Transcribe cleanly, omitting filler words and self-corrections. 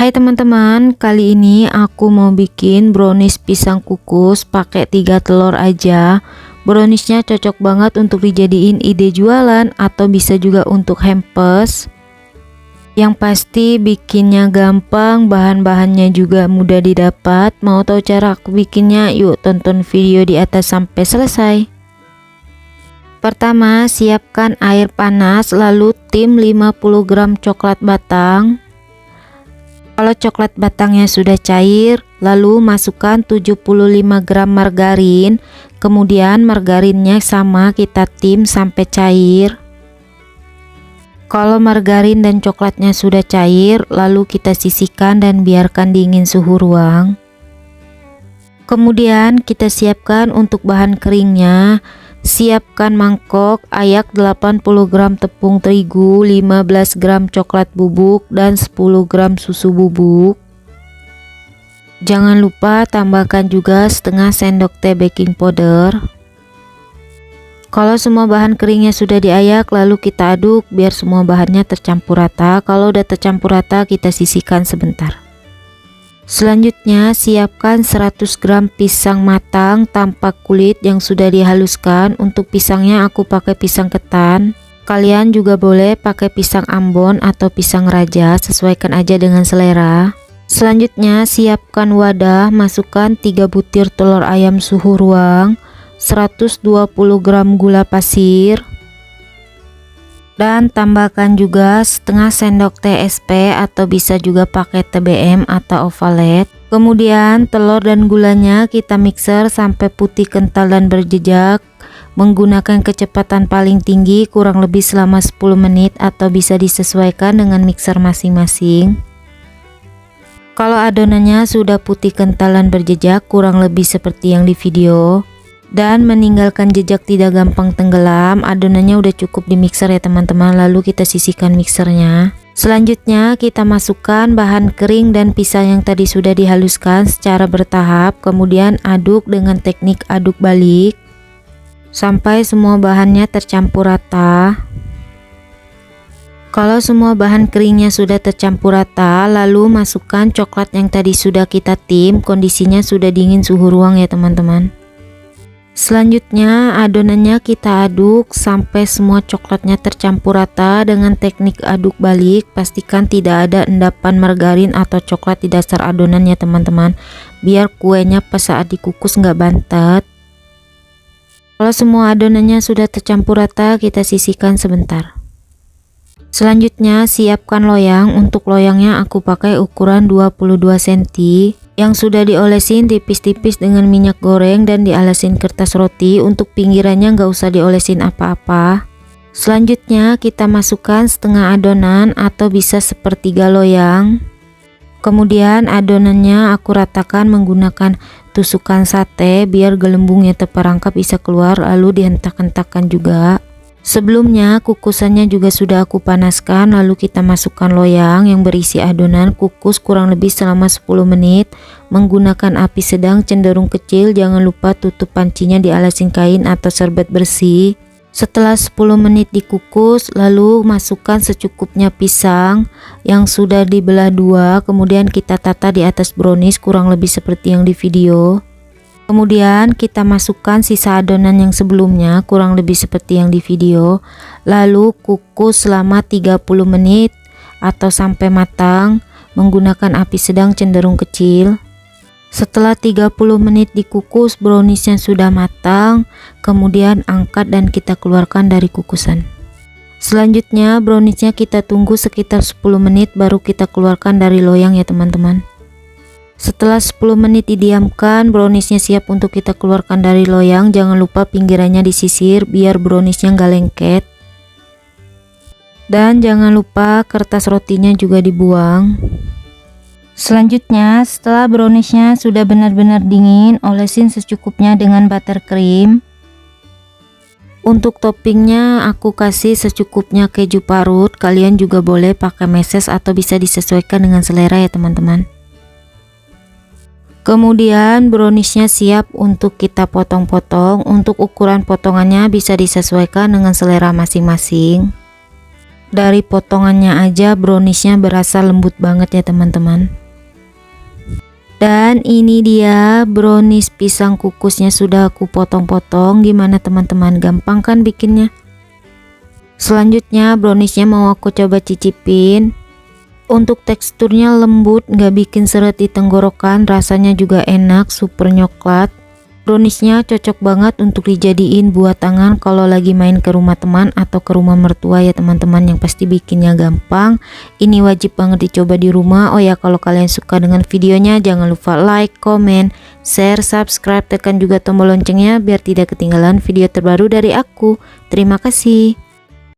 Hai teman-teman, kali ini aku mau bikin brownies pisang kukus pakai 3 telur aja. Browniesnya cocok banget untuk dijadiin ide jualan atau bisa juga untuk hampers. Yang pasti bikinnya gampang, bahan-bahannya juga mudah didapat. Mau tahu cara aku bikinnya? Yuk tonton video di atas sampai selesai. Pertama, siapkan air panas, lalu tim 50 gram coklat batang. Kalau coklat batangnya sudah cair, lalu masukkan 75 gram margarin. Kemudian margarinnya sama kita tim sampai cair. Kalau margarin dan coklatnya sudah cair, lalu kita sisihkan dan biarkan dingin suhu ruang. Kemudian kita siapkan untuk bahan keringnya. Siapkan mangkok, ayak 80 gram tepung terigu, 15 gram coklat bubuk, dan 10 gram susu bubuk. Jangan lupa tambahkan juga setengah sendok teh baking powder. Kalau semua bahan keringnya sudah diayak, lalu kita aduk biar semua bahannya tercampur rata. Kalau udah tercampur rata, kita sisihkan sebentar. Selanjutnya siapkan 100 gram pisang matang tanpa kulit yang sudah dihaluskan. Untuk pisangnya aku pakai pisang ketan. Kalian juga boleh pakai pisang ambon atau pisang raja, sesuaikan aja dengan selera. Selanjutnya siapkan wadah, masukkan 3 butir telur ayam suhu ruang, 120 gram gula pasir, dan tambahkan juga setengah sendok teh SP atau bisa juga pakai TBM atau ovalet. Kemudian telur dan gulanya kita mixer sampai putih kental dan berjejak menggunakan kecepatan paling tinggi kurang lebih selama 10 menit atau bisa disesuaikan dengan mixer masing-masing. Kalau adonannya sudah putih kental dan berjejak kurang lebih seperti yang di video dan meninggalkan jejak tidak gampang tenggelam, adonannya udah cukup di mixer ya teman-teman. Lalu kita sisihkan mixernya. Selanjutnya kita masukkan bahan kering dan pisang yang tadi sudah dihaluskan secara bertahap. Kemudian aduk dengan teknik aduk balik sampai semua bahannya tercampur rata. Kalau semua bahan keringnya sudah tercampur rata, lalu masukkan coklat yang tadi sudah kita tim. Kondisinya sudah dingin suhu ruang ya teman-teman. Selanjutnya adonannya kita aduk sampai semua coklatnya tercampur rata dengan teknik aduk balik. Pastikan tidak ada endapan margarin atau coklat di dasar adonan ya teman-teman, biar kuenya pas saat dikukus nggak bantet. Kalau semua adonannya sudah tercampur rata, kita sisihkan sebentar. Selanjutnya siapkan loyang. Untuk loyangnya aku pakai ukuran 22 cm yang sudah diolesin tipis-tipis dengan minyak goreng dan dialasin kertas roti. Untuk pinggirannya nggak usah diolesin apa-apa. Selanjutnya kita masukkan setengah adonan atau bisa sepertiga loyang. Kemudian adonannya aku ratakan menggunakan tusukan sate biar gelembungnya terperangkap bisa keluar, lalu dihentak-hentakkan juga. Sebelumnya kukusannya juga sudah aku panaskan, lalu kita masukkan loyang yang berisi adonan, kukus kurang lebih selama 10 menit menggunakan api sedang cenderung kecil. Jangan lupa tutup pancinya dialasin kain atau serbet bersih. Setelah 10 menit dikukus, lalu masukkan secukupnya pisang yang sudah dibelah dua, kemudian kita tata di atas brownies kurang lebih seperti yang di video. Kemudian kita masukkan sisa adonan yang sebelumnya kurang lebih seperti yang di video. Lalu kukus selama 30 menit atau sampai matang menggunakan api sedang cenderung kecil. Setelah 30 menit dikukus, browniesnya sudah matang. Kemudian angkat dan kita keluarkan dari kukusan. Selanjutnya browniesnya kita tunggu sekitar 10 menit baru kita keluarkan dari loyang ya teman-teman. Setelah 10 menit didiamkan, browniesnya siap untuk kita keluarkan dari loyang. Jangan lupa pinggirannya disisir biar browniesnya nggak lengket. Dan jangan lupa kertas rotinya juga dibuang. Selanjutnya setelah browniesnya sudah benar-benar dingin, olesin secukupnya dengan buttercream. Untuk toppingnya aku kasih secukupnya keju parut. Kalian juga boleh pakai meses atau bisa disesuaikan dengan selera ya teman-teman. Kemudian browniesnya siap untuk kita potong-potong. Untuk ukuran potongannya bisa disesuaikan dengan selera masing-masing. Dari potongannya aja browniesnya berasa lembut banget ya teman-teman. Dan ini dia brownies pisang kukusnya sudah aku potong-potong. Gimana teman-teman, gampang kan bikinnya? Selanjutnya browniesnya mau aku coba cicipin. Untuk teksturnya lembut, nggak bikin seret di tenggorokan, rasanya juga enak, super coklat. Browniesnya cocok banget untuk dijadiin buat tangan kalau lagi main ke rumah teman atau ke rumah mertua ya teman-teman, yang pasti bikinnya gampang. Ini wajib banget dicoba di rumah. Oh ya, kalau kalian suka dengan videonya jangan lupa like, comment, share, subscribe, tekan juga tombol loncengnya biar tidak ketinggalan video terbaru dari aku. Terima kasih.